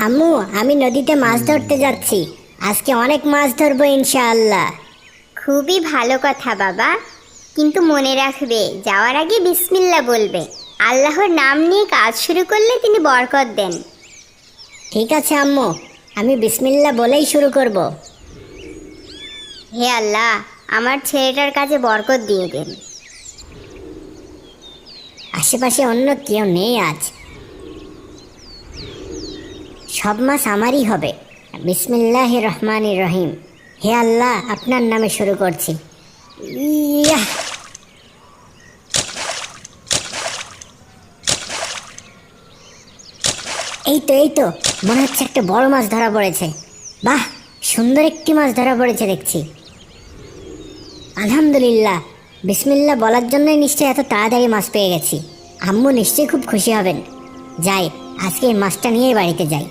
আম্মু, আমি নদীতে মাছ ধরতে যাচ্ছি। আজকে অনেক মাছ ধরবো ইনশাআল্লাহ। খুবই ভালো কথা বাবা, কিন্তু মনে রাখবে যাওয়ার আগে বিসমিল্লাহ বলবে। আল্লাহর নাম নিয়ে কাজ শুরু করলে তিনি বরকত দেন। ঠিক আছে আম্মু, আমি বিসমিল্লাহ বলেই শুরু করব। হে আল্লাহ, আমার ছেলেটার কাজে বরকত দিয়ে দেন। আশেপাশে অন্য কেউ নেই আজ, সব মাছ আমারই হবে। বিসমিল্লাহির রহমানির রহিম। হে আল্লাহ, আপনার নামে শুরু করছি। ইয়াহ! এই তো মনে হচ্ছে একটা বড় মাছ ধরা পড়েছে। বাহ, সুন্দর একটি মাছ ধরা পড়েছে দেখছি। আলহামদুলিল্লাহ, বিসমিল্লাহ বলার জন্যই নিশ্চয়ই এত তাড়াতাড়ি মাছ পেয়ে গেছি। আম্মু নিশ্চয়ই খুব খুশি হবেন। যাই, আজকে এই মাছটা নিয়েই বাড়িতে যাই।